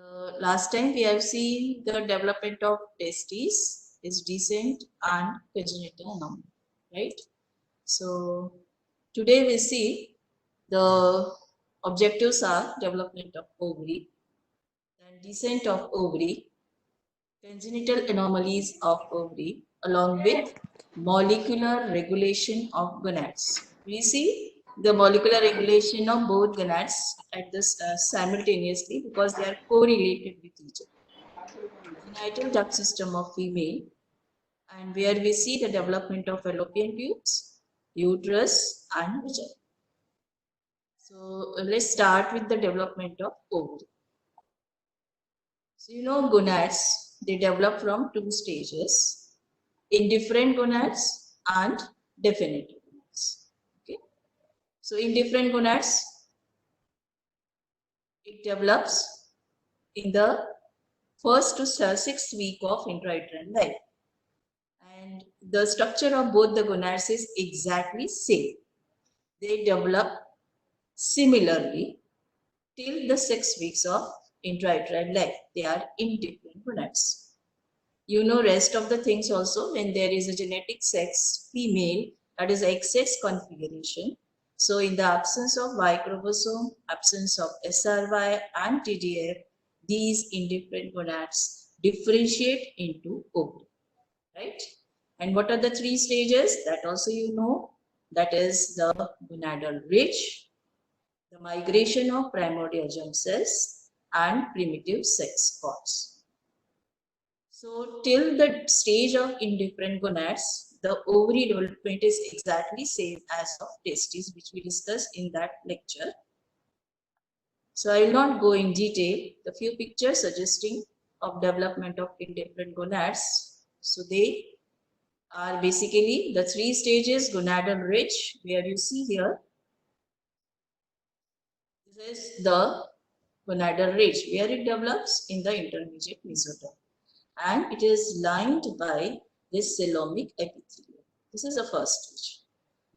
The last time we have seen the development of testes is descent and congenital anomaly, right? So today we see the objectives are development of ovary, then descent of ovary, congenital anomalies of ovary, along with molecular regulation of gonads. We see the molecular regulation of both gonads at this simultaneously because they are correlated with each other. Genital duct system of female, and where we see the development of fallopian tubes, uterus, and vagina. So let's start with the development of ovary. So gonads, they develop from two stages: indifferent gonads and definitive gonads. Okay. So indifferent gonads, it develops in the first to sixth week of intrauterine life. And the structure of both the gonads is exactly same. They develop similarly till the 6 weeks of intrauterine life. They are indifferent gonads. Rest of the things also, when there is a genetic sex female, that is XX configuration. So in the absence of Y chromosome, absence of SRY and TDF, these indifferent gonads differentiate into ovary, right? And what are the three stages? That also that is the gonadal ridge, the migration of primordial germ cells, and primitive sex pods. So till the stage of indifferent gonads, the ovary development is exactly same as of testes, which we discussed in that lecture. So I will not go in detail. The few pictures suggesting of development of indifferent gonads. So they are basically the three stages: gonadal ridge, where you see here. This is the gonadal ridge, where it develops in the intermediate mesoderm, and it is lined by this coelomic epithelium. This is the first stage.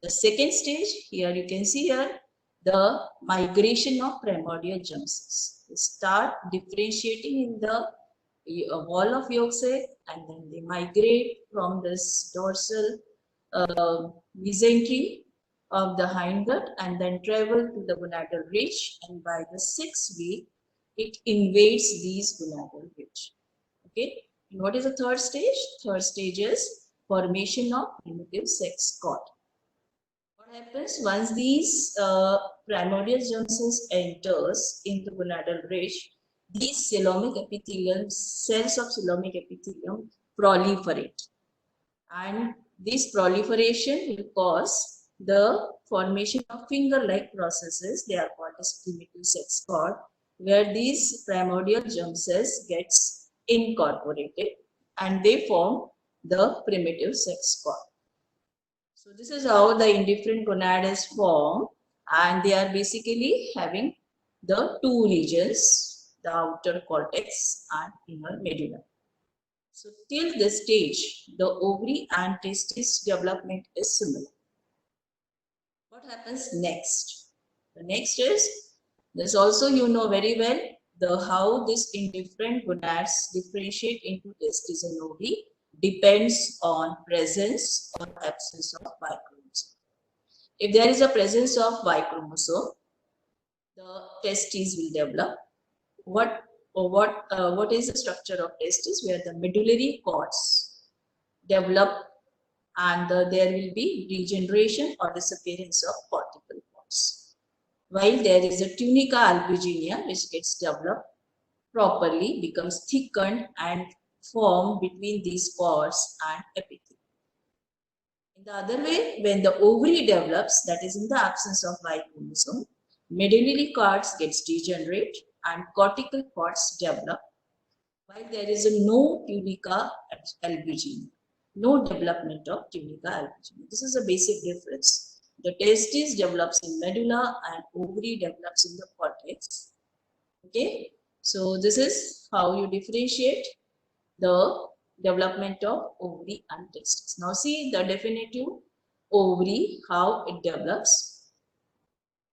The second stage, here you can see here the migration of primordial germ cells. They start differentiating in the wall of yolk sac, and then they migrate from this dorsal mesentery of the hindgut and then travel to the gonadal ridge, and by the 6th week it invades these gonadal ridge. Okay, and what is the third stage? Third stage is formation of primitive sex cord. What happens once these primordial germ cells enters into gonadal ridge? These coelomic epithelium cells of coelomic epithelium proliferate, and this proliferation will cause the formation of finger-like processes. They are called as primitive sex cord, where these primordial germ cells gets incorporated and they form the primitive sex cord. So this is how the indifferent gonad is formed, and they are basically having the two regions, the outer cortex and inner medulla. So till this stage, the ovary and testis development is similar. What happens next? The next is, this also very well, how this indifferent gonads differentiate into testis and ovary depends on presence or absence of Y chromosome. If there is a presence of Y chromosome, the testes will develop. What is the structure of testis? Where the medullary cords develop, and there will be regeneration or disappearance of cortical cords. While there is a tunica albuginea which gets developed properly, becomes thickened and formed between these cords and epithelium. In the other way, when the ovary develops, that is in the absence of Y chromosome, medullary cords gets degenerate and cortical cords develop, while there is no tunica albuginea, no development of tunica albuginea. This is a basic difference. The testis develops in medulla and ovary develops in the cortex. Okay, so this is how you differentiate the development of ovary and testis. Now see the definitive ovary, how it develops.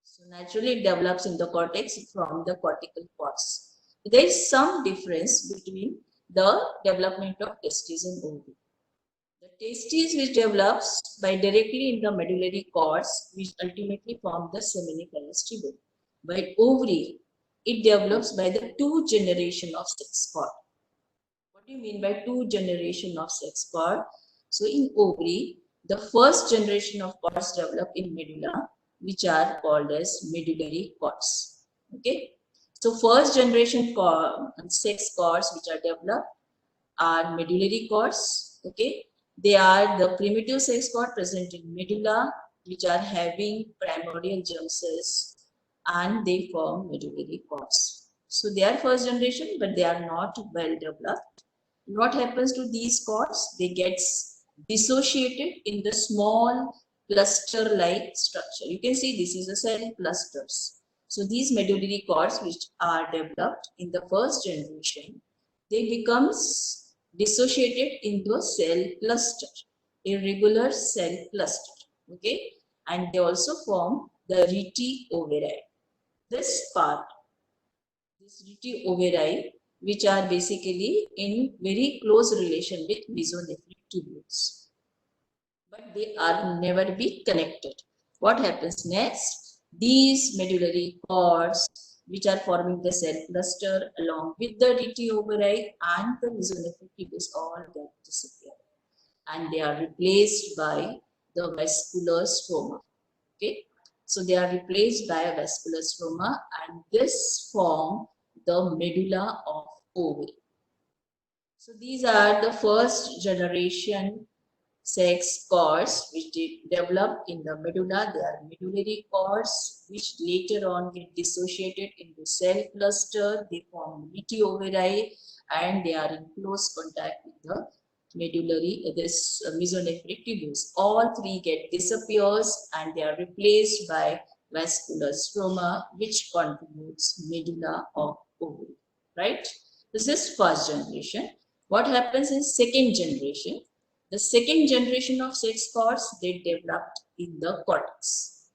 So naturally it develops in the cortex from the cortical cords. there is some difference between the development of testes and ovary. The testes which develops by directly in the medullary cords which ultimately form the seminiferous tubule. By ovary, it develops by the two generation of sex cord. What do you mean by two generation of sex cord? So in ovary, the first generation of cords develop in medulla, which are called as medullary cords. Okay. So first generation sex cords which are developed are medullary cords. Okay. They are the primitive sex cord present in medulla, which are having primordial germ cells, and they form medullary cords. So they are first generation, but they are not well developed. What happens to these cords? They get dissociated in the small cluster-like structure. You can see this is a cell clusters. So these medullary cords which are developed in the first generation, they becomes dissociated into a cell cluster, irregular cell cluster. Okay, and they also form the rete ovari. This part, this rete ovari, which are basically in very close relation with mesonephric tubules, but they are never be connected. What happens next? These medullary cords, which are forming the cell cluster along with the rete ovari and the mesonephric tubules, all get disappear, and they are replaced by the vascular stroma. Okay, so they are replaced by a vascular stroma, and this form the medulla of ovary. So these are the first generation sex cords which develop in the medulla. They are medullary cords which later on get dissociated into cell cluster. They form rete ovari, and they are in close contact with the medullary, this mesonephric tubules. All three get disappears, and they are replaced by vascular stroma, which contributes medulla of ovary. Right? This is first generation. What happens in second generation? The second generation of sex cords, they developed in the cortex.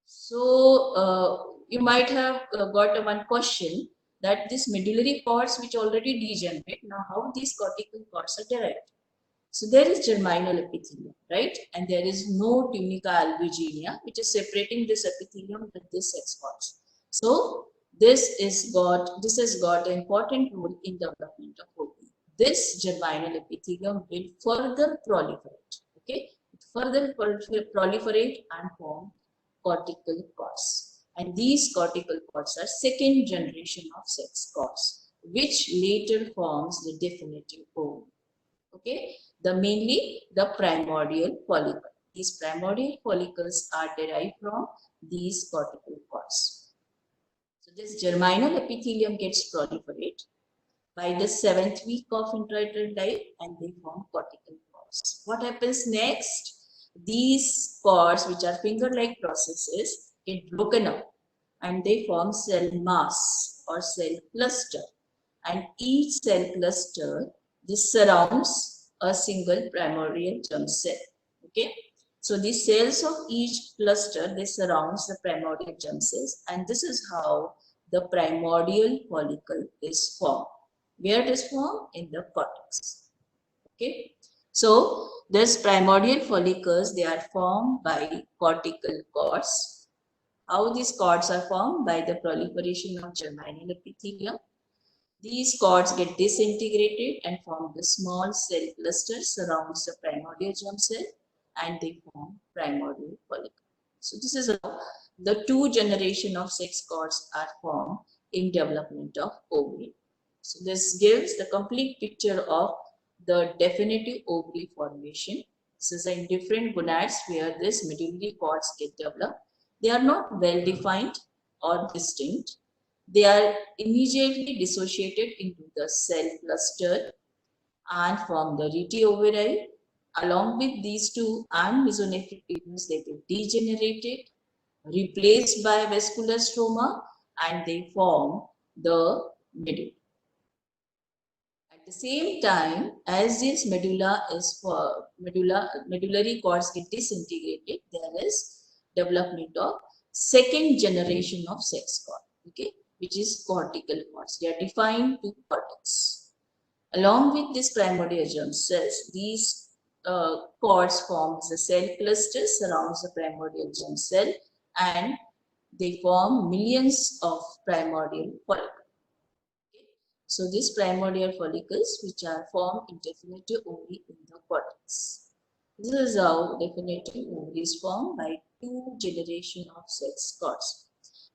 So you might have got one question that this medullary cords which already degenerate, now how these cortical cords are derived? So there is germinal epithelium, right? And there is no tunica albuginea, which is separating this epithelium with this sex cords. So this has got an important role in development of ovary. This germinal epithelium will further proliferate. Okay, further proliferate and form cortical cords. And these cortical cords are second generation of sex cords, which later forms the definitive ovary. Okay, mainly the primordial follicle. These primordial follicles are derived from these cortical cords. So this germinal epithelium gets proliferate by the 7th week of intrauterine life, and they form cortical cords. What happens next? These cords, which are finger-like processes, get broken up and they form cell mass or cell cluster. And each cell cluster, this surrounds a single primordial germ cell. Okay, so the cells of each cluster, they surrounds the primordial germ cells, and this is how the primordial follicle is formed. Where it is formed? In the cortex. Okay, so this primordial follicles, they are formed by cortical cords. How these cords are formed? By the proliferation of germinal epithelium. These cords get disintegrated and form the small cell cluster surrounds the primordial germ cell, and they form primordial follicle. So this is how the two generation of sex cords are formed in development of ovary. So this gives the complete picture of the definitive ovary formation. This is in different gonads where this medullary cords get developed. They are not well defined or distinct. They are immediately dissociated into the cell cluster and form the rete ovari. Along with these two and mesonephric tubules, they get degenerated, replaced by vascular stroma, and they form the medulla. At the same time, as this medullary cords get disintegrated, there is development of second generation of sex cord. Okay, which is cortical cords. They are defined to cortex. Along with these primordial germ cells, these cords form the cell cluster surrounds the primordial germ cell, and they form millions of primordial follicles. Okay? So these primordial follicles which are formed in definitive ovary in the cortex. This is how definitive ovary is formed by two generations of sex cords.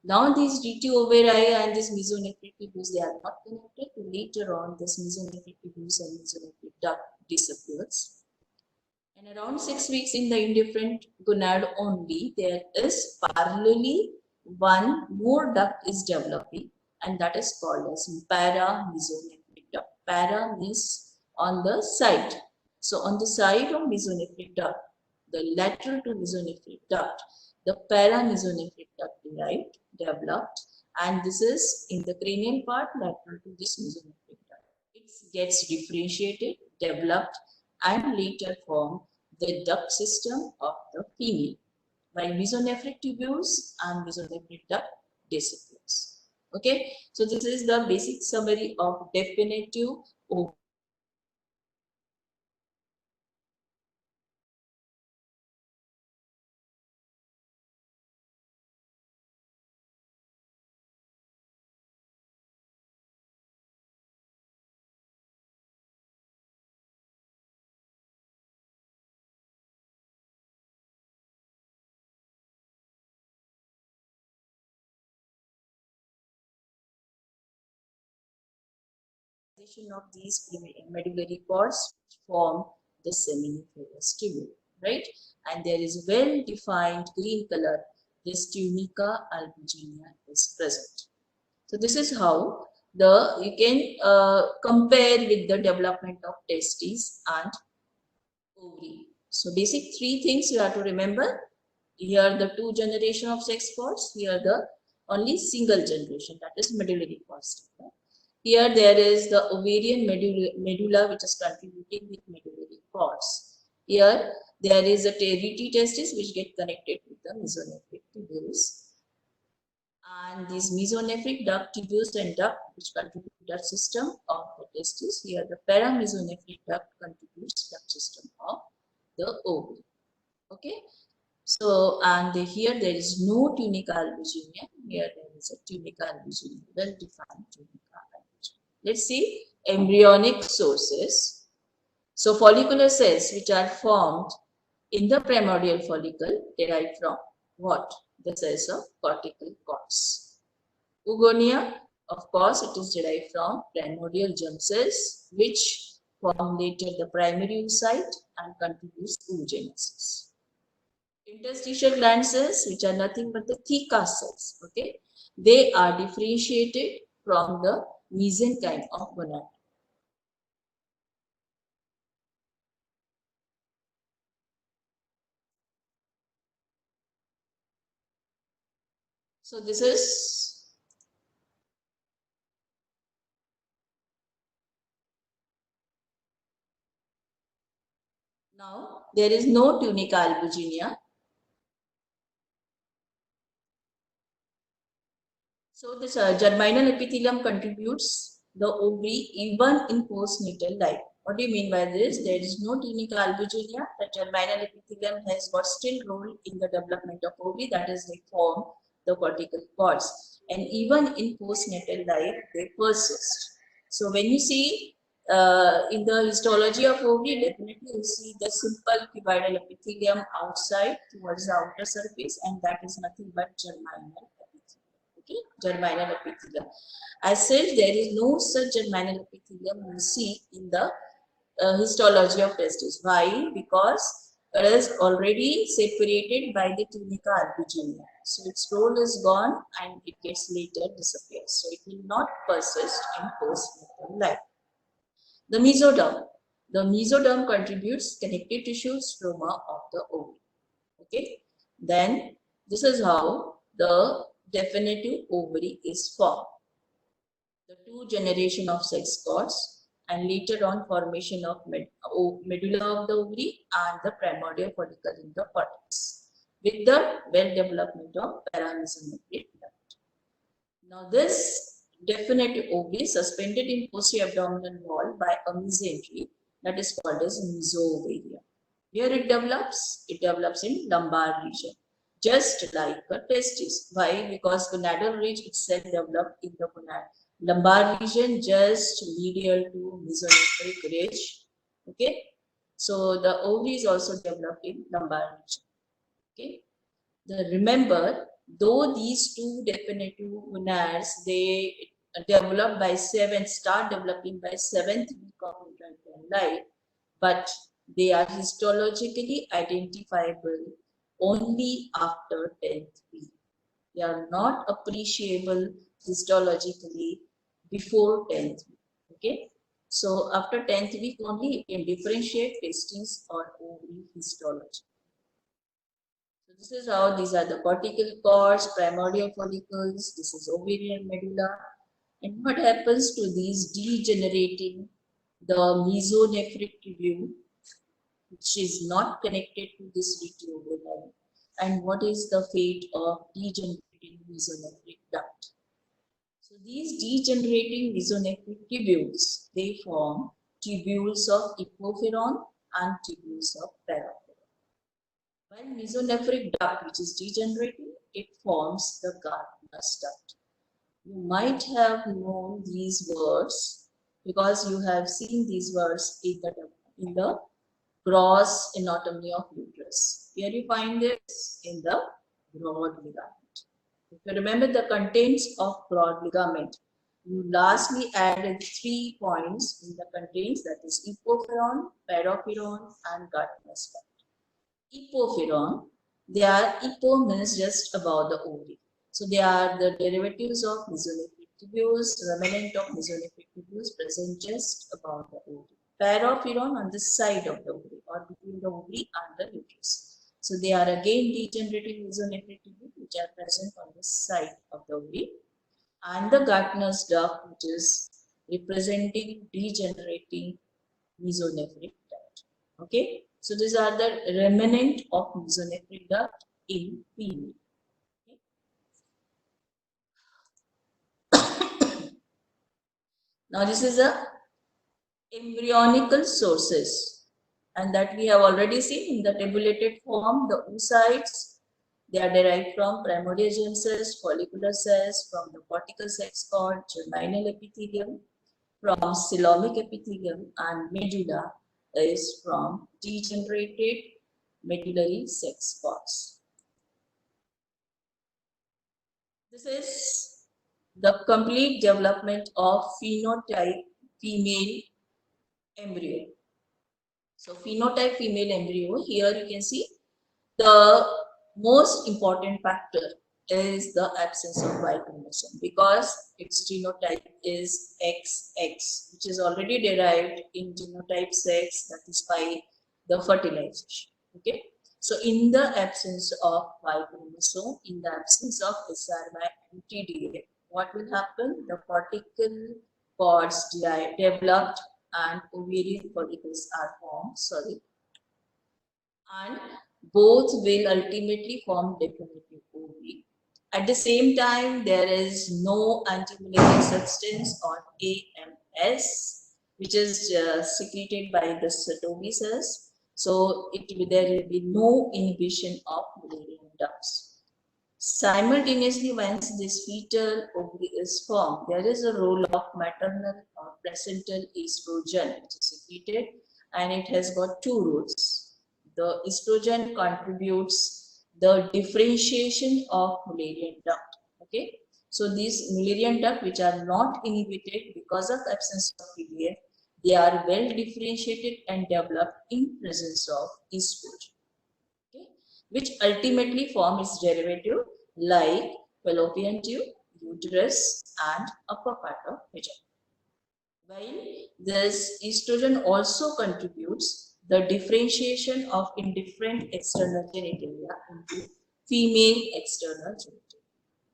Now these DT ovary and this mesonephric tubules, they are not connected. Later on, this mesonephric tubules and mesonephric duct disappears. And around 6 weeks in the indifferent gonad only, there is parallelly one more duct is developing, and that is called as para-mesonephric duct. Para means on the side. So on the side of mesonephric duct, the lateral to mesonephric duct, the para-mesonephric duct developed, and this is in the cranial part lateral to this mesonephric duct. It gets differentiated, developed, and later form the duct system of the female, while mesonephric tubules and mesonephric duct disappears. Okay, so this is the basic summary of definitive ovary. Of these medullary cords form the seminiferous tubule, right? And there is well-defined green color. This tunica albuginea is present. So this is how you can compare with the development of testes and ovary. So basic three things you have to remember. Here the two generation of sex cords. Here the only single generation, that is medullary cords. Here there is the ovarian medulla which is contributing with medullary cords. Here there is a TVT testis which get connected with the mesonephric tubules. And these mesonephric duct tubules and duct which contribute to duct system of the testis. Here the paramesonephric duct contributes duct system of the ovary. Okay. So, and here there is no tunica albuginea. Here there is a tunica albuginea, well-defined tunica albuginea. Let's see embryonic sources. So, follicular cells which are formed in the primordial follicle derived from what? The cells of cortical cords. Oogonia, of course, it is derived from primordial germ cells which form later the primary oocyte and contributes oogenesis. Interstitial gland cells, which are nothing but the theca cells, okay, they are differentiated from the mesenchyme of gonad. So this is now there is no tunica albuginea. So this germinal epithelium contributes the ovary even in postnatal life. What do you mean by this? There is no tunica albuginea. The germinal epithelium has got still role in the development of ovary, that is they form the cortical cords. And even in postnatal life, they persist. So when you see in the histology of ovary, definitely you see the simple cuboidal epithelium outside towards the outer surface, and that is nothing but germinal. Okay, germinal epithelium. As such, there is no such germinal epithelium you see in the histology of testes. Why? Because it is already separated by the tunica albuginea. So its role is gone and it gets later disappears. So it will not persist in postnatal life. The mesoderm. The mesoderm contributes connective tissue stroma of the ovary. Okay. Then this is how the definitive ovary is formed. The two generation of sex cords and later on formation of medulla of the ovary and the primordial follicle in the cortex with the well development of paramesonephric duct. Now this definitive ovary suspended in posterior abdominal wall by a mesentery that is called as mesoovarium. Where it develops in lumbar region, just like a testis. Why? Because gonadal ridge itself developed in the lumbar region, just medial to mesonephric ridge. Okay, so the ovary is also developed in lumbar region. Okay, remember, though these two definitive gonads they start developing by seventh week of infantile life, but they are histologically identifiable only after 10th week. They are not appreciable histologically before 10th week. Okay, so after 10th week only you can differentiate testes or ovary histology. So this is how these are the cortical cords, primordial follicles, this is ovarian medulla. And what happens to these degenerating the mesonephric tubule, which is not connected to this reticular, and what is the fate of degenerating mesonephric duct? So these degenerating mesonephric tubules, they form tubules of epophyron and tubules of paraphyron. While mesonephric duct, which is degenerating, it forms the Gardner's duct. You might have known these words because you have seen these words in the gross anatomy of uterus. Here you find this in the broad ligament. If you remember the contents of broad ligament, you lastly added 3 points in the contents, that is epophyron, paraphyron and Gardner's duct. Epophyron, they are epo means just above the ovary. So they are the derivatives of mesonephric tubules, remnant of mesonephric tubules present just above the ovary. Paraphyron on the side of the ovary or between the ovary and the uterus. So they are again degenerating mesonephric tubules which are present on the side of the ovary. And the Gardner's duct, which is representing degenerating mesonephric duct. Okay, so these are the remnant of mesonephric duct in female. Okay. Now this is a embryonical sources, and that we have already seen in the tabulated form. The oocytes, they are derived from primordial germ cells, follicular cells, from the cortical cells called germinal epithelium, from coelomic epithelium, and medulla is from degenerated medullary sex pods. This is the complete development of phenotype female embryo. So phenotype female embryo, here you can see the most important factor is the absence of Y chromosome because its genotype is XX, which is already derived in genotype sex, that is by the fertilization. Okay, so in the absence of Y chromosome, in the absence of SRY and TDA, what will happen? The cortical cords developed and ovarian follicles are formed. And both will ultimately form definitive ovary. At the same time, there is no anti-mullerian substance or AMS, which is secreted by the Sertoli cells. So there will be no inhibition of Mullerian ducts. Simultaneously, once this fetal ovary is formed, there is a role of maternal or placental estrogen which is secreted, and it has got two roles. The estrogen contributes the differentiation of Mullerian duct. Okay, so these Mullerian duct which are not inhibited because of absence of PDA, they are well differentiated and developed in presence of estrogen. Okay, which ultimately form its derivative like fallopian tube, uterus, and upper part of vagina. While this estrogen also contributes the differentiation of indifferent external genitalia into female external genitalia.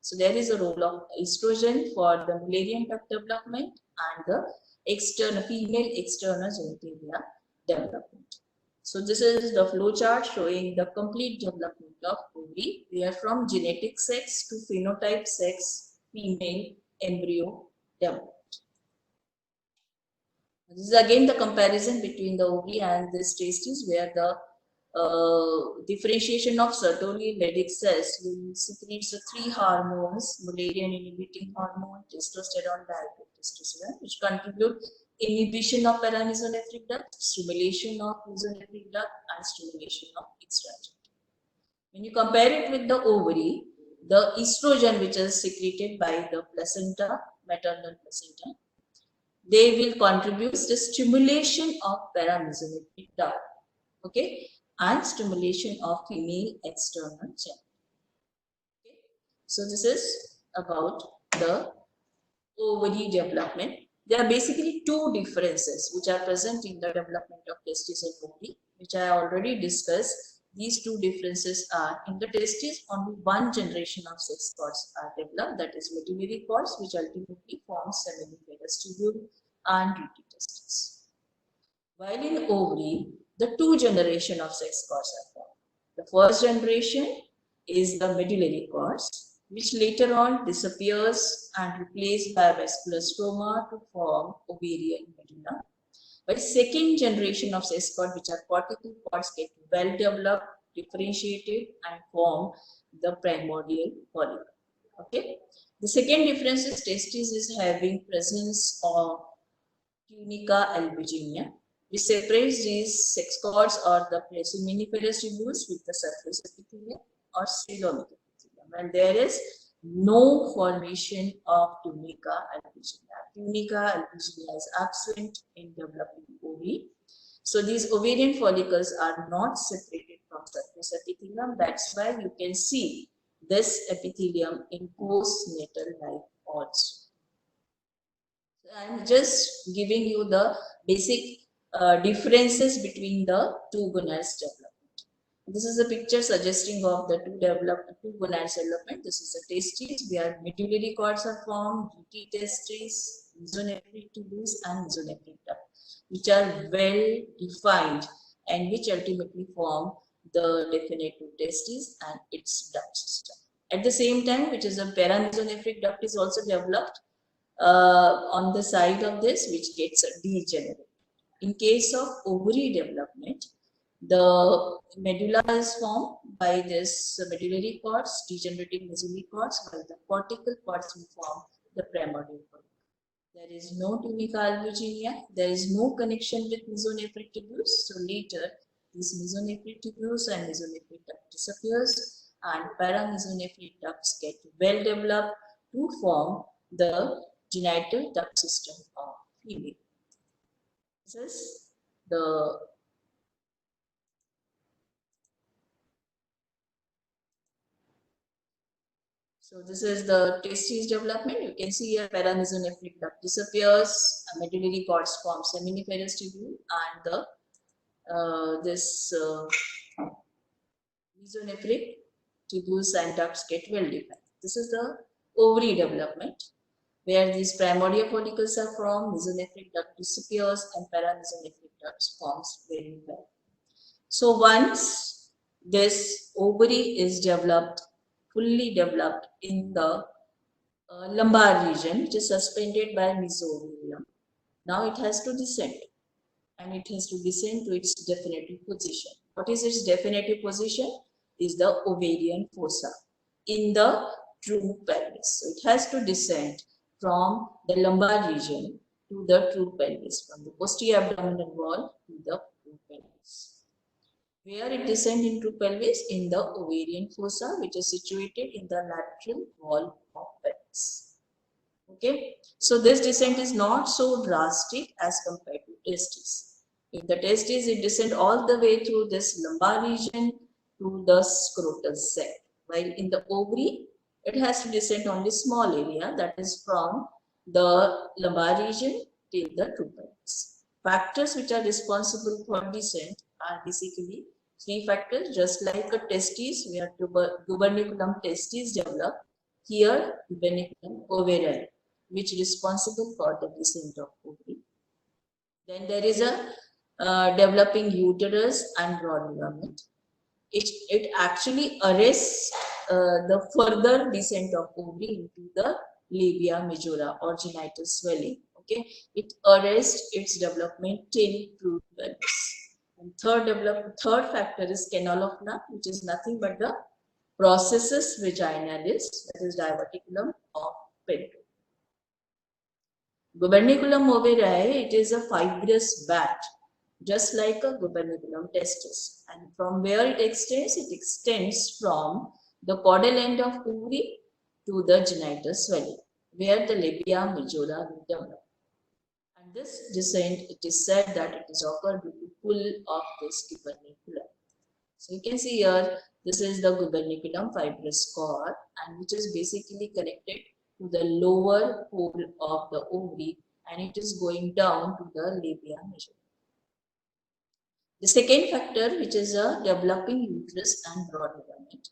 So there is a role of estrogen for the Mullerian duct development and the female external genitalia development. So this is the flow chart showing the complete development of ovary, where from genetic sex to phenotype sex, female embryo developed. This is again the comparison between the ovary and this testes, where the differentiation of Sertoli Leydig cells will secrete the three hormones: Mullerian inhibiting hormone, testosterone, dihydrotestosterone, which contribute inhibition of paramesonephric duct, stimulation of mesonephric duct, and stimulation of extraction. When you compare it with the ovary, the estrogen which is secreted by the placenta, maternal placenta, they will contribute the stimulation of paramesonephric duct, okay, and stimulation of female external genital. Okay. So this is about the ovary development. There are basically two differences which are present in the development of testes and ovary, which I already discussed. These two differences are: in the testes, only one generation of sex cords are developed, that is medullary cords, which ultimately forms seminiferous tubule and ductal testes. While in ovary, the two generation of sex cords are formed. The first generation is the medullary cords, which later on disappears and replaced by vascular stroma to form ovarian medulla. But second generation of sex cord, which are cortical cords, get well developed, differentiated, and form the primordial follicle. Okay. The second difference is testes is having presence of tunica albuginea, which separates these sex cords or the seminiferous tubules with the surface epithelium or coelomic epithelium, and there is no formation of tunica albuginea. Tunica albuginea is absent in developing ovary. So these ovarian follicles are not separated from surface epithelium. That's why you can see this epithelium in postnatal life also. I'm just giving you the basic differences between the two gonads development. This is a picture suggesting of the two gonads development. This is the testes where medullary cords are formed, ductal testes, mesonephric tubules, and mesonephric duct, which are well defined and which ultimately form the definitive testes and its duct system. At the same time, which is a paramesonephric duct is also developed on the side of this, which gets degenerated. In case of ovary development, the medulla is formed by this medullary cords, degenerating medullary cords, while the cortical cords will form the primordial follicle. There is no tunica albuginea, there is no connection with mesonephric tubules, so later these mesonephric tubules and mesonephric duct disappears and paramesonephric ducts get well developed to form the genital duct system of female. This is the this is the testes development. You can see here paramesonephric duct disappears, medullary cords form seminiferous tubule, and the mesonephric tubules and ducts get well defined. This is the ovary development, where these primordial follicles are formed, mesonephric duct disappears, and paramesonephric ducts forms very well. So once this ovary is developed, fully developed in the lumbar region, which is suspended by mesoovarium, now it has to descend, and it has to descend to its definitive position. What is its definitive position? Is the ovarian fossa in the true pelvis. So it has to descend from the lumbar region to the true pelvis, from the posterior abdominal wall to the true pelvis. Where it descends into pelvis? In the ovarian fossa, which is situated in the lateral wall of pelvis. Okay, so this descent is not so drastic as compared to testes. In the testes, it descends all the way through this lumbar region to the scrotal sac, while in the ovary, it has to descend only small area, that is from the lumbar region till the true pelvis. Factors which are responsible for descent are basically three factors, just like a testes, where gubernaculum testes develop. Here, gubernaculum ovarian, which is responsible for the descent of ovary. Then there is a developing uterus and broad ligament. It actually arrests the further descent of ovary into the labia majora or genital swelling. Okay, it arrests its development till fruit pelvis. And third factor is canal of Knapp, which is nothing but the processus vaginalis, that is diverticulum of Penrose. Gubernaculum ovariae, it is a fibrous bag, just like a gubernaculum testis. And from where it extends from the caudal end of ovary to the genital swelling, where the labia majora will develop. And this descent, it is said that it is occurred due to pull of this gubernaculum. So you can see here, this is the gubernaculum fibrous cord, and which is basically connected to the lower pole of the ovary, and it is going down to the labia majora. The second factor, which is a developing uterus and broad ligament.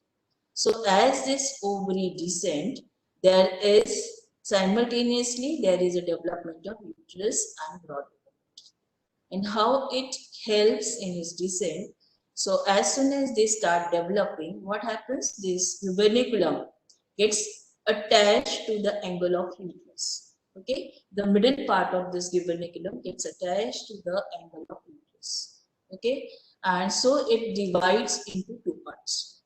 So as this ovary descend, there is simultaneously there is a development of uterus and broad ligament. And how it helps in its descent. So as soon as they start developing, what happens? This gubernaculum gets attached to the angle of uterus. Okay, the middle part of this gubernaculum gets attached to the angle of uterus. Okay, and so it divides into two parts.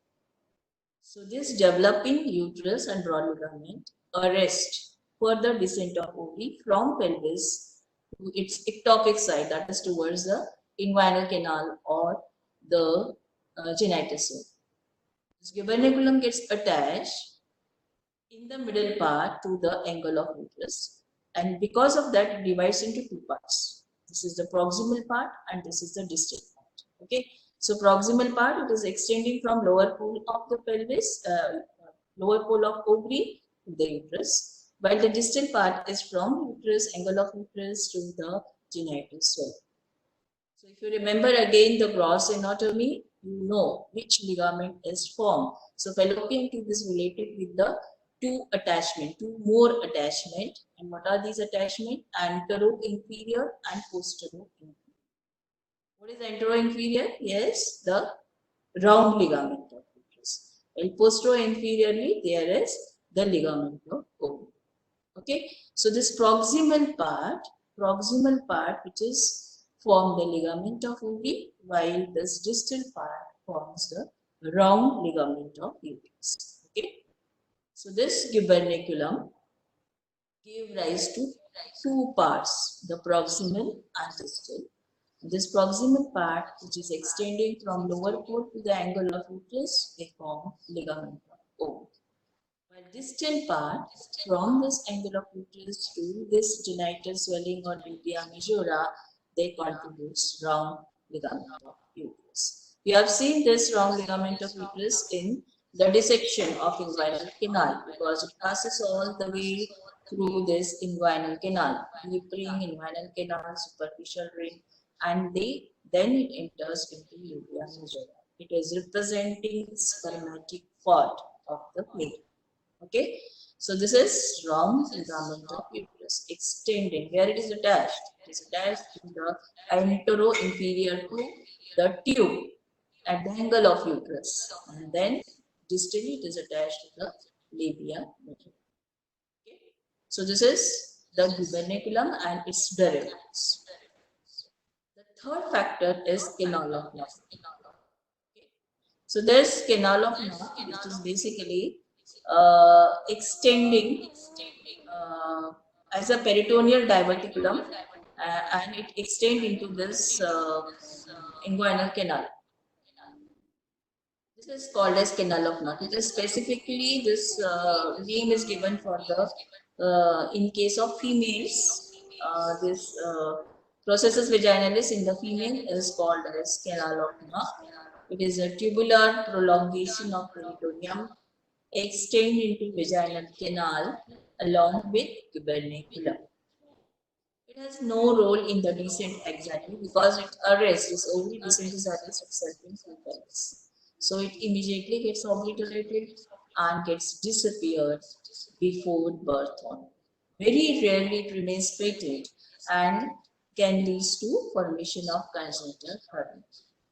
So this developing uterus and broad ligament arrest further descent of ovary from pelvis to its ectopic side, that is towards the inguinal canal or the genital swell. This gubernaculum gets attached in the middle part to the angle of uterus, and because of that it divides into two parts. This is the proximal part and this is the distal part. Okay, so proximal part, it is extending from lower pole of the pelvis, lower pole of ovary to the uterus, while the distal part is from uterus, angle of uterus to the genital swell. So if you remember again the gross anatomy, you know which ligament is formed. So fallopian tube is related with the two more attachment. And what are these attachment? Antero-inferior and posterior-inferior. What is antero-inferior? Yes, the round ligament of uterus. And posterior-inferiorly, there is the ligament of ovary. Okay, so this proximal part which is form the ligament of ovary, while this distal part forms the round ligament of uterus. Okay, so this gubernaculum gave rise to two parts, the proximal and distal. This proximal part, which is extending from lower pole to the angle of uterus, they form ligament of ovary. While distal part, from this angle of uterus to this genital swelling or labia majora, they contribute round ligament of uterus. We have seen this round ligament of uterus in the dissection of inguinal canal, because it passes all the way through this inguinal canal, deep ring, inguinal canal, superficial ring, and then it enters into labia majora. It is representing spermatic cord of the male. Okay, so this is round ligament of uterus extending. Where it is attached? It is attached to the antero-inferior to the tube at the angle of uterus, and then distally it is attached to the labia majora. Okay, so this is the gubernaculum and its derivatives. The third factor is canal of Knapp. Okay, so there's canal of Knapp, which is basically extending as a peritoneal diverticulum, and it extends into this inguinal canal. This is called as canal of Knapp. It is specifically, this name is given for the in case of females, this processus vaginalis in the female is called as canal of Knapp. It is a tubular prolongation of peritoneum extend into vaginal canal along with gubernaculum. It has no role in the descent exactly, because it arrests, this ovary descent is arrest itself in pelvis. So it immediately gets obliterated and gets disappeared before birth on. Very rarely it remains patent and can lead to formation of congenital hernia.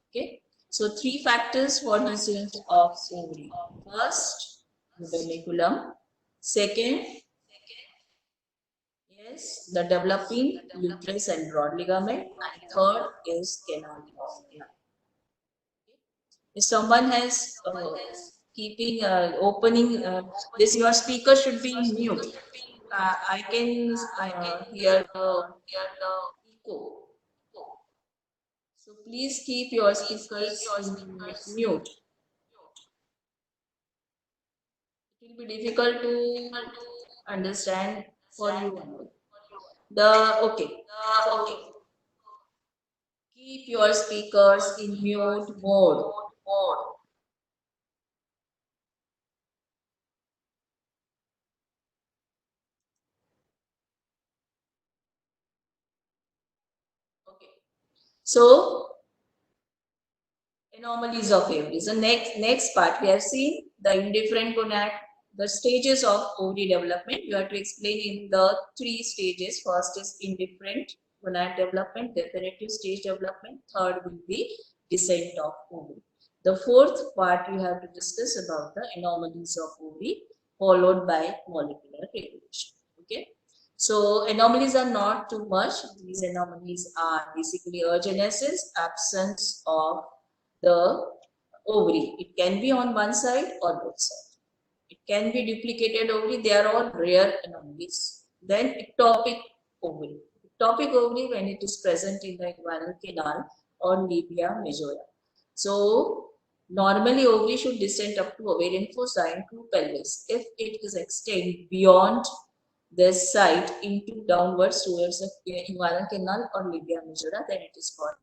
Okay, so three factors for descent of ovary. First, gubernaculum. Second, is the developing uterus and broad ligament, and third is canal of Knapp. If someone has keeping opening this, your speaker should be mute. I can hear the echo. So please keep your speakers in mute. It will be difficult to understand for you. Okay. So keep your speakers in mute mode. Okay. So anomalies of ovary. So next part we have seen the indifferent gonad, the stages of ovary development. You have to explain in the three stages. First is indifferent gonad development, definitive stage development. Third will be descent of ovary. The fourth part you have to discuss about the anomalies of ovary, followed by molecular regulation. Okay. So anomalies are not too much. These anomalies are basically oogenesis, absence of the ovary. It can be on one side or both sides. It can be duplicated ovary. They are all rare anomalies. Then ectopic ovary. Ectopic ovary when it is present in the inguinal canal or labia majora. So normally ovary should descend up to ovarian fossa into pelvis. If it is extend beyond this site into downwards towards the inguinal canal or labia majora, then it is called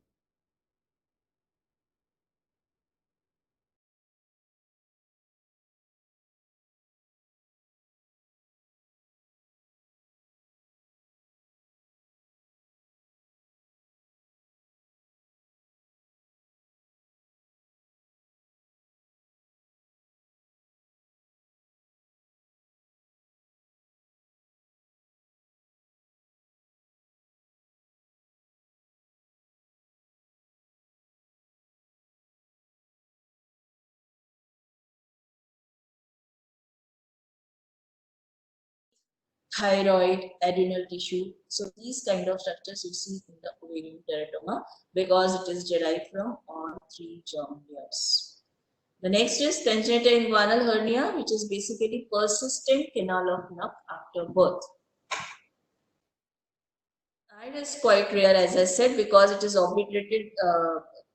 thyroid, adrenal tissue. So these kind of structures you see in the ovarian teratoma because it is derived from all three germ layers. The next is congenital inguinal hernia, which is basically persistent canal of Knapp after birth. It is quite rare, as I said, because it is obliterated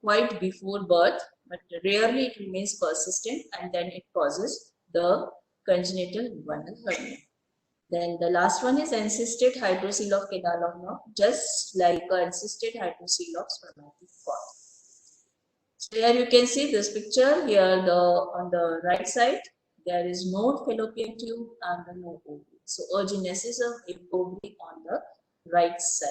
quite before birth, but rarely it remains persistent and then it causes the congenital inguinal hernia. Then the last one is encysted hydrocele of canal of Knapp, just like encysted hydrocele of spermatic cord. So here you can see this picture. Here on the right side, there is no fallopian tube and no ovary. So oogenesis of ovary on the right side.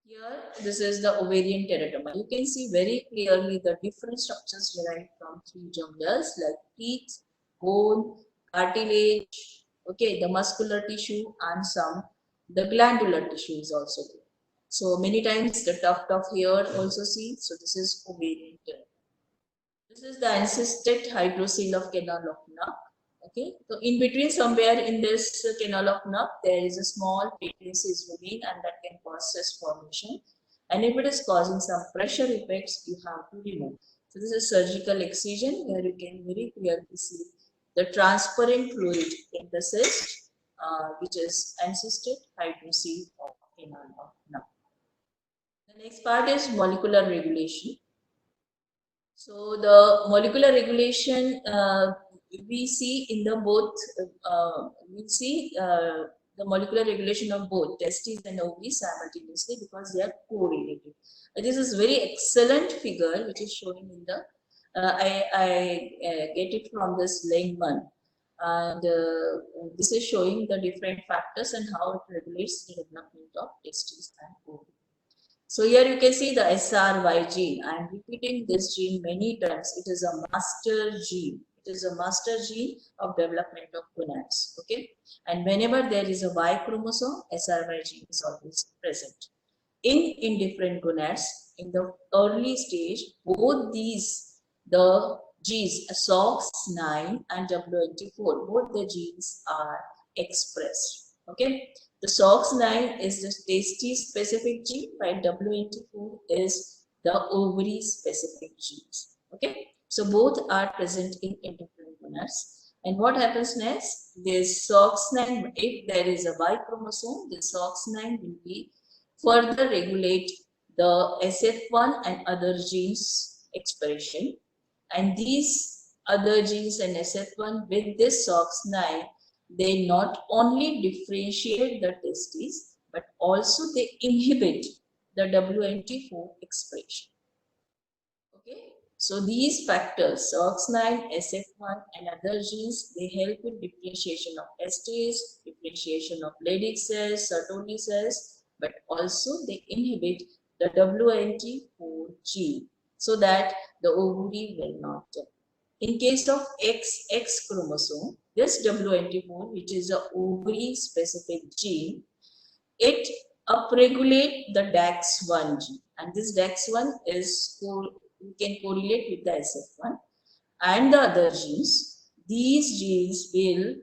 Here, this is the ovarian teratoma. You can see very clearly the different structures derived from three germ layers like teeth, bone, cartilage, okay, the muscular tissue and the glandular tissue is also there. So many times the tuft of hair also seen. So this is ovarian teratoma. This is the encysted hydrocele of canal of Knapp. Okay, so in between somewhere in this canal of Knapp, there is a small patency is remain and that can cause cyst formation. And if it is causing some pressure effects, you have to remove. So this is surgical excision where you can very clearly see the transparent fluid in the cyst, which is encysted hydrocele of canal of Knapp. The next part is molecular regulation. So the molecular regulation we see in the both we see the molecular regulation of both testes and ovaries simultaneously because they are correlated. This is very excellent figure which is showing in the I get it from this Langman, and this is showing the different factors and how it regulates the development of testes and ovaries. So here you can see the SRY gene. I am repeating this gene many times. It is a master gene. It is a master gene of development of gonads. Okay. And whenever there is a Y chromosome, SRY gene is always present. In indifferent gonads, in the early stage, both these, the genes SOX9 and WNT4, both the genes are expressed. Okay. The SOX9 is the testis specific gene, while WNT4 is the ovary specific genes. Okay, so both are present in indifferent gonads. And what happens next? This SOX9, if there is a Y chromosome, the SOX9 will be further regulate the SF1 and other genes expression. And these other genes and SF1 with this SOX9, they not only differentiate the testes, but also they inhibit the WNT4 expression. Okay, so these factors, SOX9, SF1, and other genes, they help in differentiation of estrase, differentiation of Leydig cells, Sertoli cells, but also they inhibit the WNT4 gene so that the ovary will not develop. In case of XX chromosome, this WNT4, which is a ovary specific gene, it upregulate the DAX1 gene, and this DAX1 is you can correlate with the SF1 and the other genes. These genes will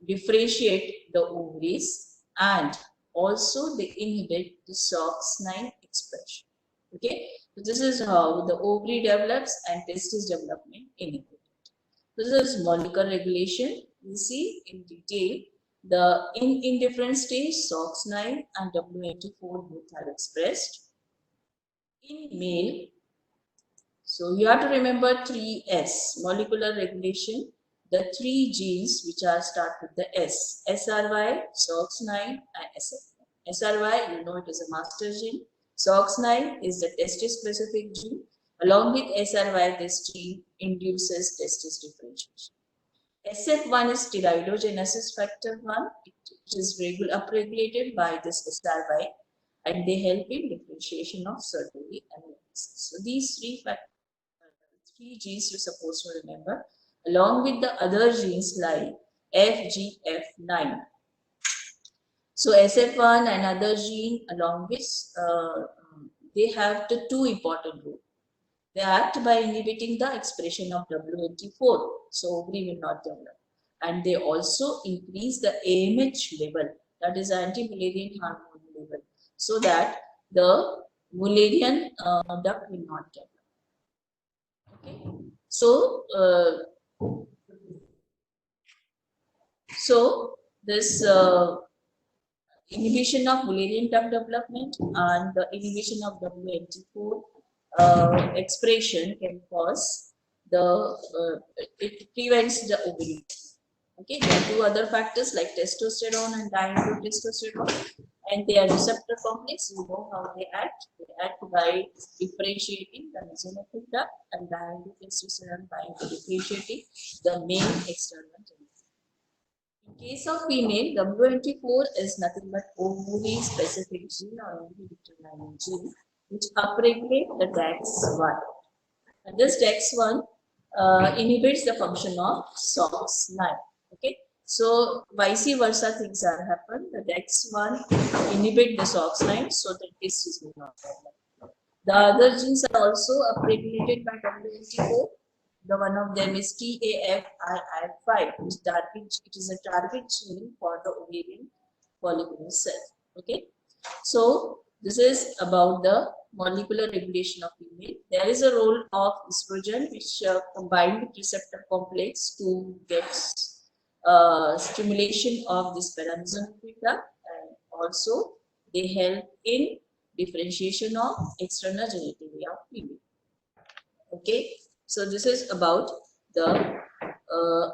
differentiate the ovaries and also they inhibit the SOX9 expression. Okay, so this is how the ovary develops and testis development inhibited. This is molecular regulation. We see in detail the in different stage SOX9 and WNT4 both are expressed. In male, so you have to remember 3S, molecular regulation, the three genes which are start with the S, SRY, SOX9 and SF1. SRY, you know it is a master gene. SOX9 is the testis specific gene. Along with SRY, this gene induces testis differentiation. SF1 is steroidogenesis factor 1, which is upregulated by this SRY and they help in differentiation of Sertoli and Leydig. So these three genes you're supposed to remember, along with the other genes like FGF9. So SF1 and other gene along with, they have the two important roles. They act by inhibiting the expression of WNT4, so ovary will not develop. And they also increase the AMH level, that is anti-Mullerian hormone level, so that the Mullerian duct will not develop. Okay, so this inhibition of Mullerian duct development and the inhibition of WNT4 expression can cause it prevents the ovulation. Okay, there are two other factors like testosterone and dihydrotestosterone, and they are receptor complex. You know how they act. They act by differentiating the mesonephric duct and dihydrotestosterone by differentiating the main external genital. In case of female, WNT4 is nothing but ovary specific gene or ovary determining gene which upregulate the DAX1. And this DAX1 inhibits the function of SOX9. Okay, so vice versa things are happen. The DAX1 inhibit the SOX9, so the testis will not develop. The other genes are also upregulated by WNT4. The one of them is TAFII5, it is a target gene for the ovarian follicular cell. Okay, so this is about the molecular regulation of female. There is a role of estrogen which combined with receptor complex to get stimulation of this paramesonephric duct, and also they help in differentiation of external genitalia of female. Okay, so this is about the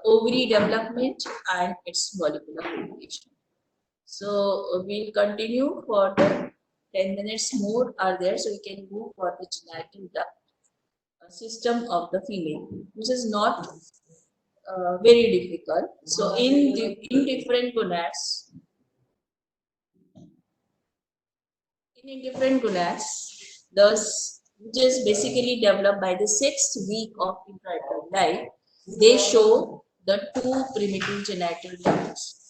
ovary development and its molecular regulation. So we'll continue for the 10 minutes more are there, so we can go for the genital duct system of the female, which is not very difficult. So in different gonads, which is basically developed by the 6th week of intrauterine life, they show the two primitive genital ducts.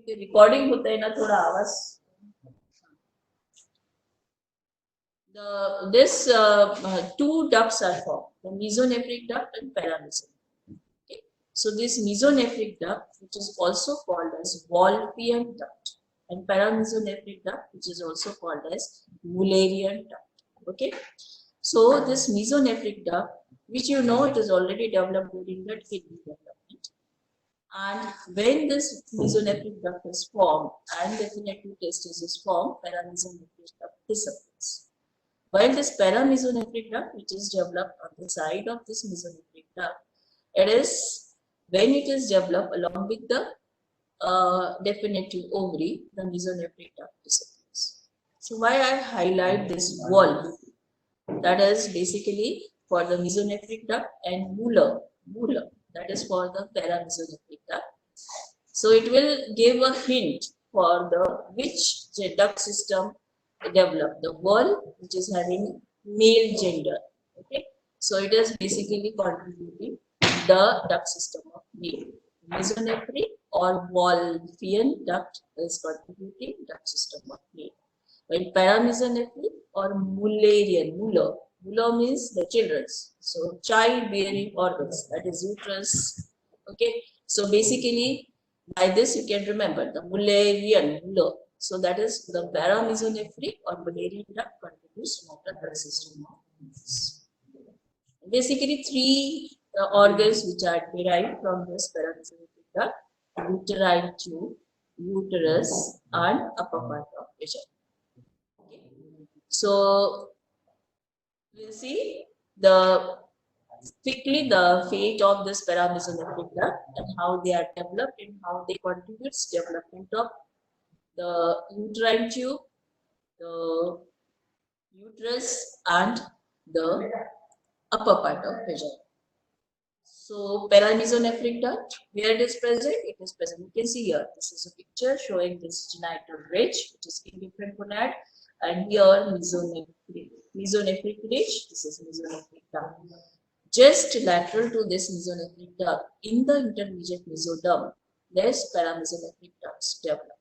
Recording होता है ना थोड़ा आवाज this two ducts are formed, the mesonephric duct and paramesonephric. Okay, So this mesonephric duct, which is also called as Wolffian duct, and paramesonephric duct, which is also called as Mullerian duct. Okay. So this mesonephric duct, which you know it is already developed during the kidney development. And when this mesonephric duct is formed and definitive testis is formed, paramesonephric duct disappears. While this paramesonephric duct, which is developed on the side of this mesonephric duct, it is when it is developed along with the definitive ovary, the mesonephric duct disappears. So why I highlight this wolf? That is basically for the mesonephric duct, and Muller, that is for the paramesonephric duct. So it will give a hint for the which duct system developed. The wolf, which is having male gender. Okay, so it is basically contributing the duct system of male. Mesonephric or Wolffian duct is contributing duct system of male. When paramesonephric or Muller means the children's. So childbearing organs, that is uterus. Okay. So basically, by this you can remember the Muller. So that is the paramesonephric or Mullerian duct contributes to the duct system of males. Basically, three organs which are derived from this paramesonephric duct: uterine tube, uterus, and upper part of vagina. So we'll see the quickly the fate of this paramesonephric duct and how they are developed and how they contribute to development of the uterine tube, the uterus, and the upper part of vagina. So paramesonephric duct, where it is present? It is present. You can see here. This is a picture showing this genital ridge, which is indifferent gonad, and here mesonephric ridge. This is mesonephric duct. Just lateral to this mesonephric duct, in the intermediate mesoderm, there's paramesonephric ducts develop.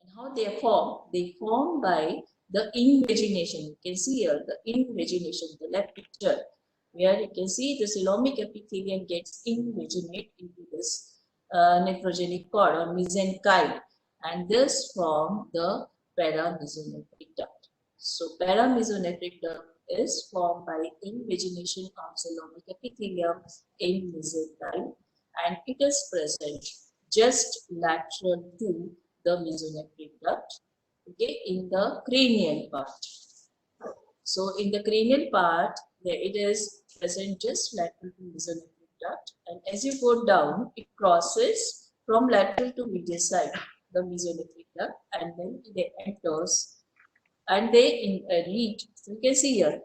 And how they form? They form by the invagination. You can see here the invagination, the left picture, where you can see the coelomic epithelium gets invaginate into this nephrogenic cord or mesenchyme, and this form the paramesonephric duct. So paramesonephric duct is formed by invagination of coelomic epithelium in mesenchyme, and it is present just lateral to the mesonephric duct, okay, in the cranial part. So in the cranial part, it is present just lateral to mesonephric duct, and as you go down, it crosses from lateral to medial side, the mesonephric duct, and then they enters and they reach. So you can see here,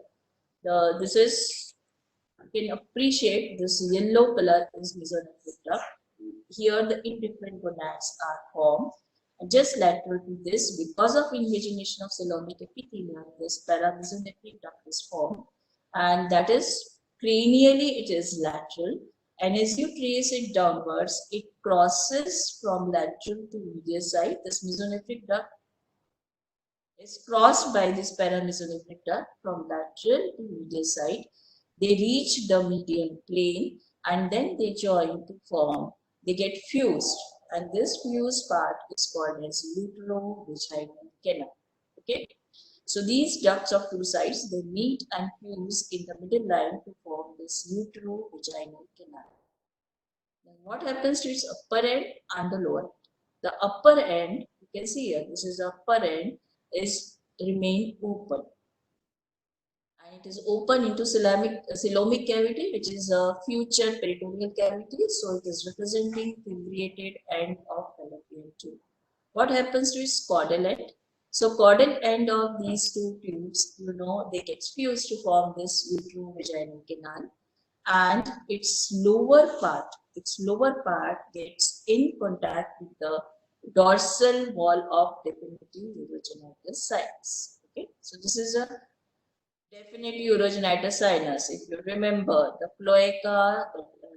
this is, you can appreciate this yellow color is mesonephric duct. Here the indifferent gonads are formed. And just lateral to this, because of invagination of coelomic epithelium, this paramesonephric duct is formed, and that is cranially it is lateral. And as you trace it downwards, it crosses from lateral to medial side. This mesonephric duct is crossed by this paramesonephric duct from lateral to medial side. They reach the median plane and then they join to form. They get fused, and this fused part is called as uterovaginal canal. Okay. So these ducts of two sides, they meet and fuse in the middle line to form this uterovaginal canal. Then what happens to its upper end and the lower end? The upper end, you can see here, this is the upper end, is remain open. And it is open into coelomic cavity, which is a future peritoneal cavity. So it is representing the fimbriated end of fallopian tube. What happens to its caudal end? So caudal end of these two tubes, you know, they get fused to form this uterovaginal canal, and its lower part gets in contact with the dorsal wall of definitive urogenital sinus. Okay, so this is a definitive urogenital sinus. If you remember the cloaca,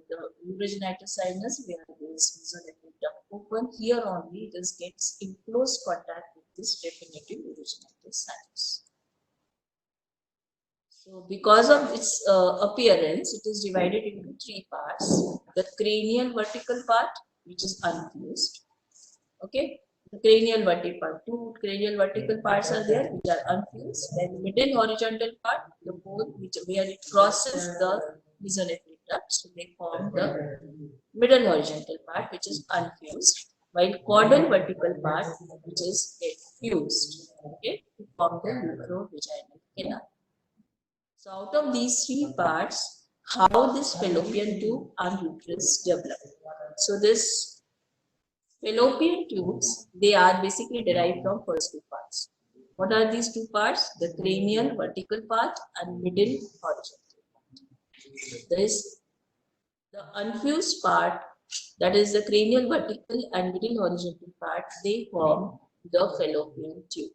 the urogenital sinus, where this mesonephric duct open, here only this gets in close contact with this definitive urogenital sinus. So because of its appearance, it is divided into three parts. The cranial vertical part, which is unfused. Okay. The cranial vertical part. Two cranial vertical parts are there, which are unfused. Then middle horizontal part, the bone which where it crosses the mesonephric duct, so they form the middle horizontal part, which is unfused. While caudal vertical part, which is fused. Okay, to form the uterovaginal canal. So out of these three parts, how this fallopian tube and uterus develop. So this fallopian tubes, they are basically derived from first two parts. What are these two parts? The cranial vertical part and middle horizontal part. There is the unfused part, that is the cranial vertical and middle horizontal part, they form the fallopian tube.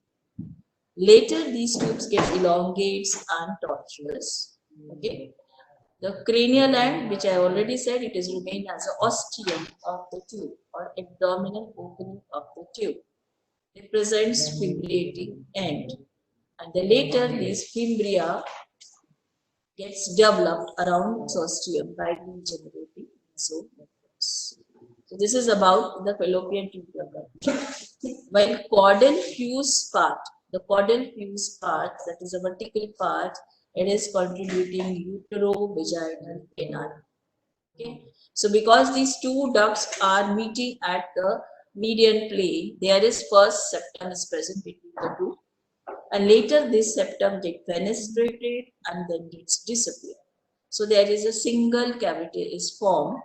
Later, these tubes get elongates and tortuous. Okay. The cranial end, which I already said, it is remained as the ostium of the tube or abdominal opening of the tube. It presents fimbriating end. And then later, these fimbria gets developed around its ostium by regenerating mesonephros. So this is about the fallopian tube development. While caudal fuse part, the caudal fuse part, that is a vertical part, it is contributing uterovaginal canal. Okay. So because these two ducts are meeting at the median plane, there is first septum is present between the two, and later this septum gets fenestrated and then gets disappear. So there is a single cavity is formed,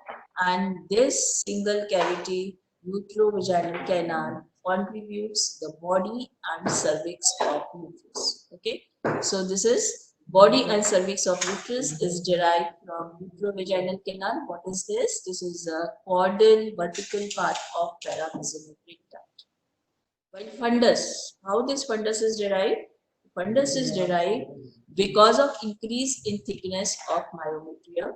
and this single cavity uterovaginal canal contributes the body and cervix of uterus. Okay, so this is body and cervix of uterus is derived from uterovaginal canal. What is this? This is a caudal vertical part of paramesonephric duct. While fundus, how this fundus is derived? Fundus is derived because of increase in thickness of myometrium.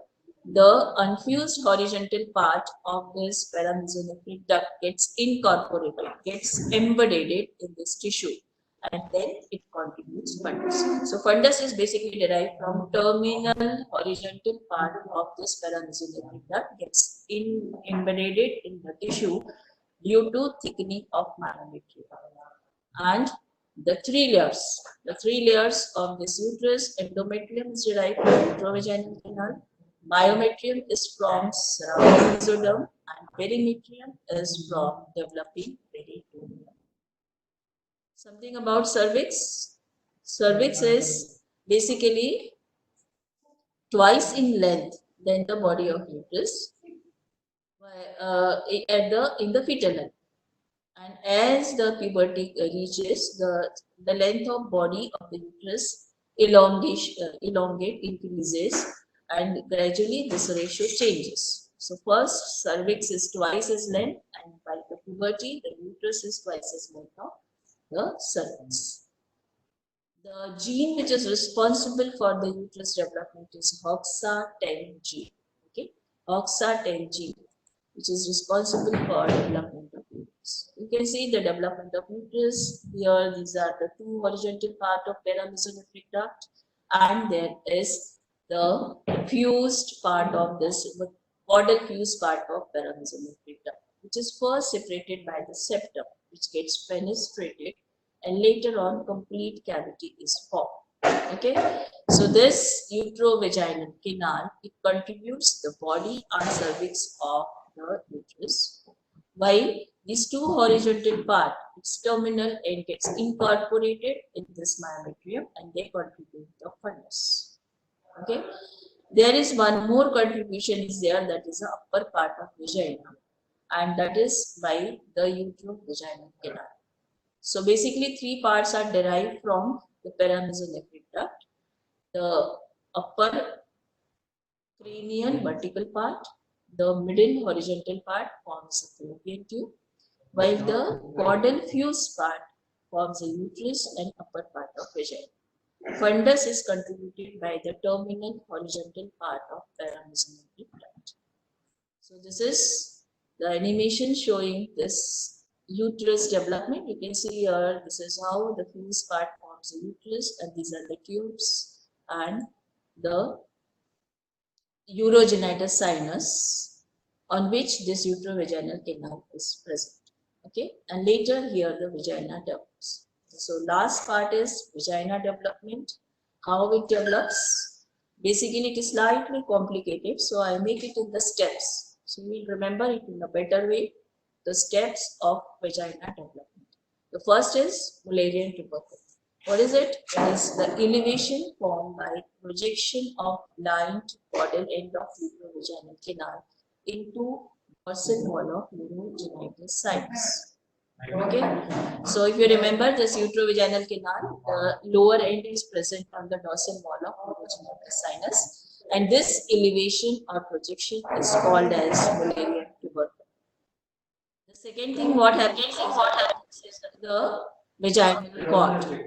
The unfused horizontal part of this paramesonephric duct gets incorporated, gets embedded in this tissue, and then it contributes fundus. So fundus is basically derived from terminal horizontal part of this paramesonephric duct gets embedded in the tissue due to thickening of myometrium. And the three layers of this uterus, endometrium is derived from uterovaginal canal, myometrium is from surrounding mesoderm, and perimetrium is from developing peritoneum. Something about cervix. Cervix is basically twice in length than the body of uterus at the in the fetal length. And as the puberty reaches, the length of body of the uterus elongate increases, and gradually this ratio changes. So first cervix is twice as length, and by the puberty the uterus is twice as length of the cervix. The gene which is responsible for the uterus development is HOXA10 gene. Okay, HOXA10 gene, which is responsible for development of uterus. You can see the development of uterus here. These are the two horizontal part of paramesonephric duct, and there is the fused part of this caudal fused part of paramesonephric duct, which is first separated by the septum, which gets fenestrated, and later on complete cavity is formed. Okay, so this uterovaginal canal, it contributes the body and cervix of the uterus, while these two horizontal part, its terminal end gets incorporated in this myometrium, and they contribute the fundus. Okay, there is one more contribution is there, that is the upper part of vagina, and that is by the uterovaginal canal. So basically, three parts are derived from the paramesonephric duct. The upper cranial vertical part, the middle horizontal part forms a fallopian tube, while the caudal fused part forms a uterus and upper part of vagina. Fundus is contributed by the terminal horizontal part of paramesonephric duct. So this is the animation showing this uterus development. You can see here, this is how the fused part forms a uterus, and these are the tubes and the urogenital sinus on which this uterovaginal canal is present. Okay, and later here the vagina develops. So last part is vagina development, how it develops. Basically it is slightly complicated, so I make it in the steps. So you will remember it in a better way, the steps of vagina development. The first is Mullerian tubercle. What is it? It is the elevation formed by projection of line to caudal end of uterovaginal canal into dorsal wall of urogenital sinus. Okay, so if you remember this uterovaginal canal, the lower end is present on the dorsal wall of urogenital sinus, and this elevation or projection is called as Mullerian tubercle. The second thing what happens is the vaginal cord.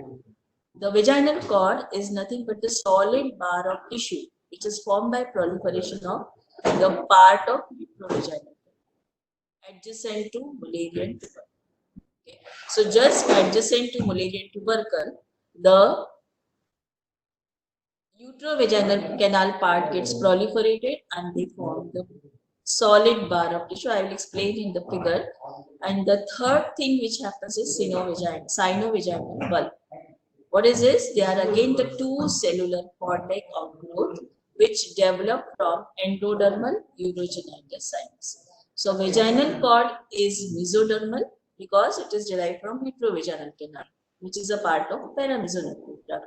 The vaginal cord is nothing but the solid bar of tissue which is formed by proliferation of the part of uterovaginal adjacent to Mullerian tubercle. Okay. So just adjacent to Mullerian tubercle, the uterovaginal canal part gets proliferated and they form the solid bar of tissue. I will explain in the figure. And the third thing which happens is synovaginal bulb. What is this? They are again the two cellular cord-like outgrowth which develop from endodermal urogenital sinus. So vaginal cord is mesodermal because it is derived from uterovaginal canal, which is a part of paramesodermal duct.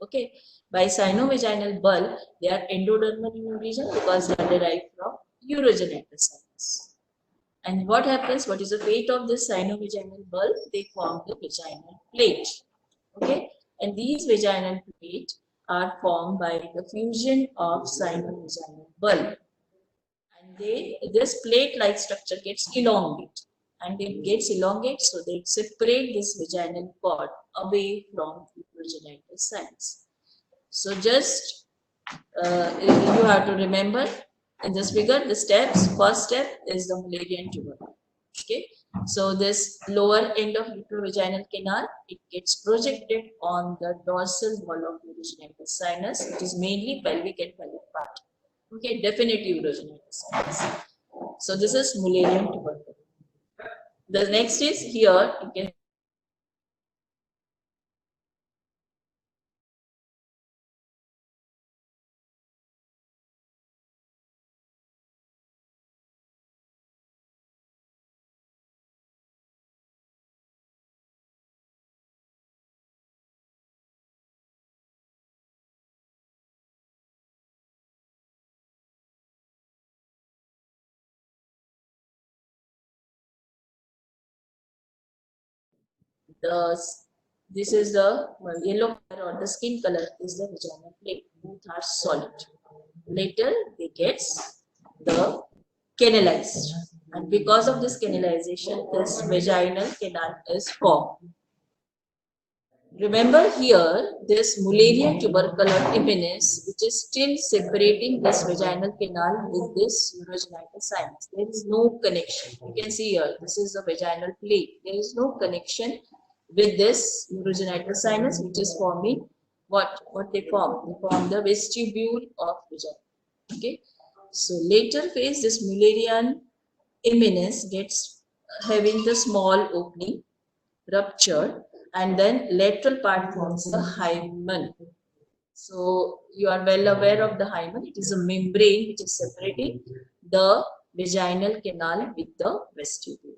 Okay. By synovaginal bulb, they are endodermal in origin because they are derived from urogenital sinus. And what happens? What is the fate of this synovaginal bulb? They form the vaginal plate. Okay, and these vaginal plates are formed by the fusion of synovaginal bulb. And this plate-like structure gets elongated. And it gets elongated so they separate this vaginal cord away from the urogenital sinus. So just you have to remember in this figure the steps. First step is the Mullerian tubercle. Okay, so this lower end of uterovaginal canal, it gets projected on the dorsal wall of urogenital sinus. It is mainly pelvic and pelvic part. Okay, definitely urogenital sinus. So this is Mullerian tubercle. The next is here you can the this is the yellow color or the skin color is the vaginal plate. Both are solid. Later they get the canalized, and because of this canalization, this vaginal canal is formed. Remember here this Mullerian tubercle or imminence, which is still separating this vaginal canal with this urogenital sinus. There is no connection. You can see here, this is the vaginal plate. There is no connection with this urogenital sinus, which is forming what they form? They form the vestibule of vagina. Okay. So later phase, this Mullerian imminence gets having the small opening ruptured, and then lateral part forms the hymen. So you are well aware of the hymen. It is a membrane which is separating the vaginal canal with the vestibule.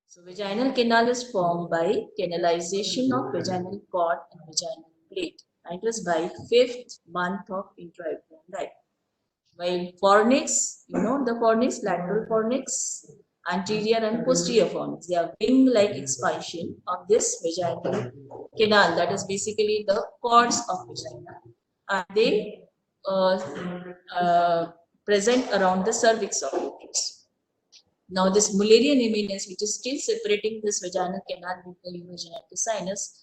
So vaginal canal is formed by canalization of vaginal cord and vaginal plate. And it is by 5th month of intrauterine life. While fornix, you know the fornix, lateral fornix, anterior and posterior fornix, they are wing-like expansion of this vaginal canal. That is basically the cords of vagina. And they present around the cervix of uterus. Now this Mullerian imminence, which is still separating this vaginal canal with the urogenital sinus,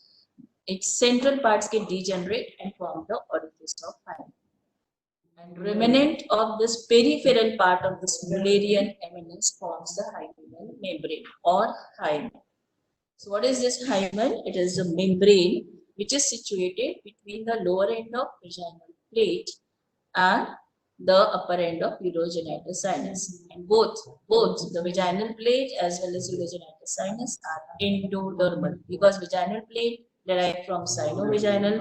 its central parts get degenerate and form the orifice of hymen. And remnant of this peripheral part of this Mullerian eminence forms the hymenal membrane or hymen. So what is this hymen? It is a membrane which is situated between the lower end of vaginal plate and the upper end of urogenital sinus. And both the vaginal plate as well as urogenital sinus are endodermal, because vaginal plate derived from sinovaginal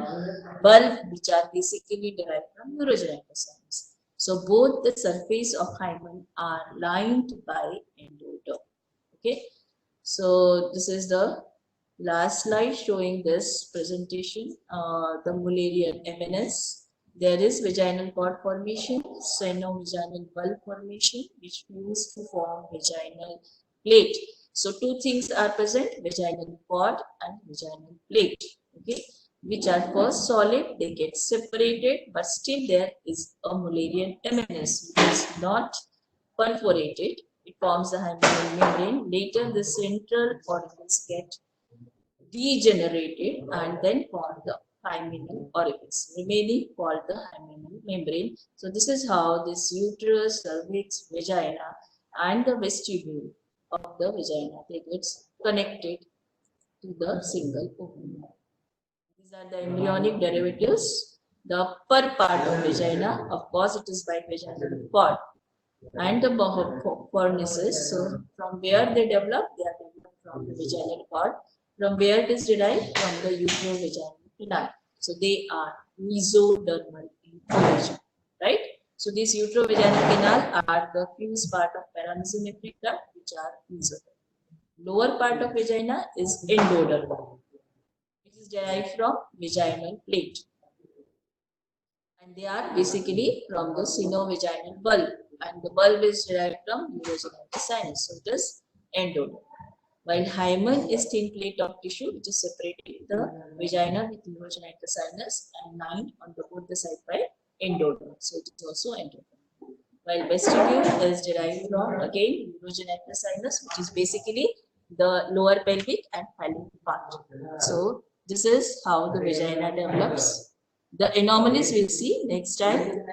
bulb, which are basically derived from urogenital sinus. So both the surface of hymen are lined by endoderm. Okay, so this is the last slide showing this presentation. The Mullerian eminence. There is vaginal cord formation, sinovaginal bulb formation, which fuse to form vaginal plate. So two things are present: vaginal cord and vaginal plate. Okay, which are first solid, they get separated, but still there is a Mullerian eminence, which is not perforated. It forms the hymenal membrane. Later, the central organs get degenerated and then form the hymenal orifice, remaining called the hymenal membrane. So this is how this uterus, cervix, vagina, and the vestibule of the vagina, they get connected to the single ovum. These are the embryonic derivatives. The upper part of vagina, of course, it is by vaginal cord, and the cornices. So from where they develop, they are developed from the vaginal cord. From where it is derived? From the uterovaginal canal. So they are mesodermal in origin, right? So these uterovaginal canal are the fuse part of paramesometric duct, which are mesodermal. Lower part of vagina is endodermal, which is derived from vaginal plate. And they are basically from the sinovaginal bulb, and the bulb is derived from urogenital sinus, so it is endoderm. While hymen is thin plate of tissue which is separated the vagina with urogenital sinus and lined on the both the side by endoderm, so it is also endoderm. While vestibule is derived from again urogenital sinus, which is basically the lower pelvic and phallic part. So this is how the vagina develops. The anomalies we'll see next time.